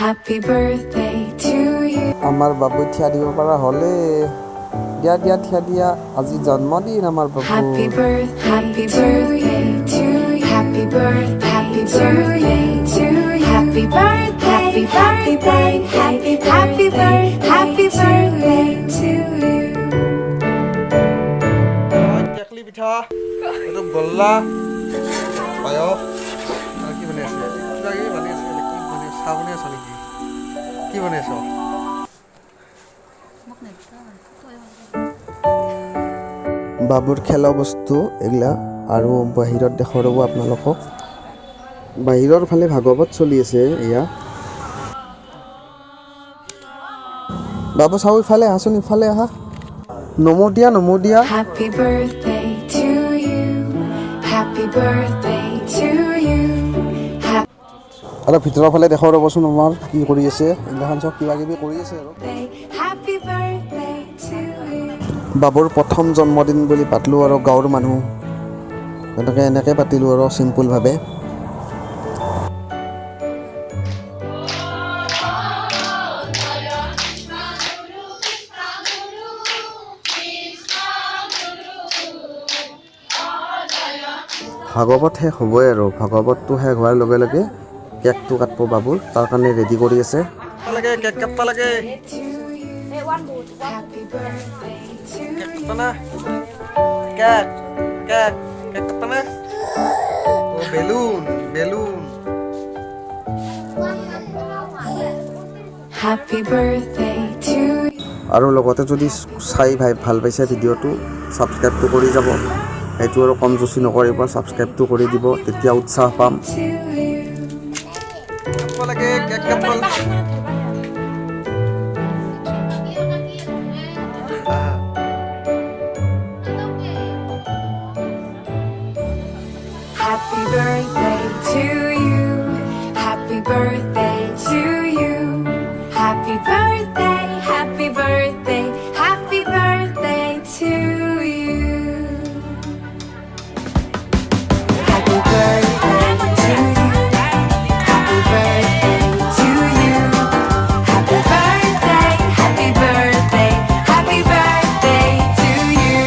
Happy birthday to you. আমার বাবু থিয়া দিব পারা হলে দিয়া দিয়া থিয়া দিয়া আজি জন্মদিন আমার বাবু Happy birthday to you. Happy birthday to you. Happy birthday. Happy birthday. Happy birthday. Happy birthday to you. টেকলি পিঠা এটো গল্লা পায়স আর কি বনাই আছে কিবা কি বনাই আছে কি বনাই চাহ বনাই আছে নেকি কি বনাই আছ বাবুৰ খেলা বস্তু এগুলা আৰু বাহিৰত দেখাব আপোনালোকক বাহিৰৰ ফালে ভাগৱত চলি আছে এয়া বাবু চাও ইফালে আহচোন ইফালে আহা নমো দিয়া Happy birthday to you. Happy birthday to you. আৰু ভিতৰৰ ফালে দেখাব ৰ'বচোন আমাৰ কি কৰি আছে এইগিলাখান চব কিবা কিবি কৰি আছে আৰু Happy birthday to you. বাবুৰ প্ৰথম জন্মদিন বুলি পাতিলোঁ আৰু গাঁৱৰ মানুহ এনেকৈ পাতিলোঁ আৰু চিম্পুলভাৱে ভাগৱত শেষ হ'বই আৰু ভাগৱতটো শেষ হোৱাৰ লগে লগে কেকটো কাটিব বাবুৰ তাৰ কাৰণে ৰেডি কৰি আছে কেক কাটবা লাগে Happy birthday to you. Cake কাটবা না কেক কেক কেক কাটবা না ও balloon Happy birthday to you. আৰু লগতে যদি চাই ভাল পাইছে ভিডিঅ'টো ছাবস্ক্ৰাইবটো কৰি যাব সেইটো আৰু কম জুচি নকৰিব ছাবস্ক্ৰাইবটো কৰি দিব তেতিয়া উৎসাহ পাম Happy birthday to you. Happy birthday to you. Happy birthday. Happy birthday. Happy birthday to you. Happy birthday to you. Happy birthday to you. Happy birthday. Happy birthday. Happy birthday to you.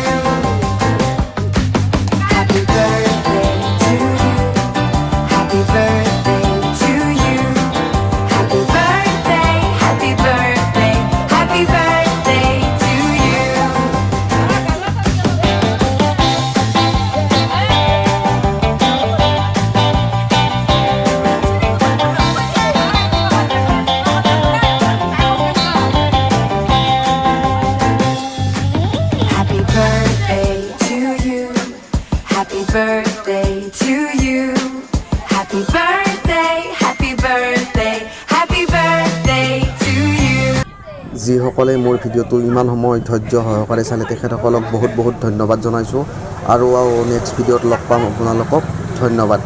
Happy birthday to you. Happy birthday to you. Happy birthday. Happy birthday. Happy birthday to you. Happy birthday to you. Happy birthday to you. Happy birthday. Happy birthday. Happy birthday to you. যিসকলে মোৰ ভিডিঅ'টো ইমান সময় ধৈৰ্য সহকাৰে চালে তেখেতসকলক বহুত বহুত ধন্যবাদ জনাইছোঁ আৰু নেক্সট ভিডিঅ'ত লগ পাম আপোনালোকক ধন্যবাদ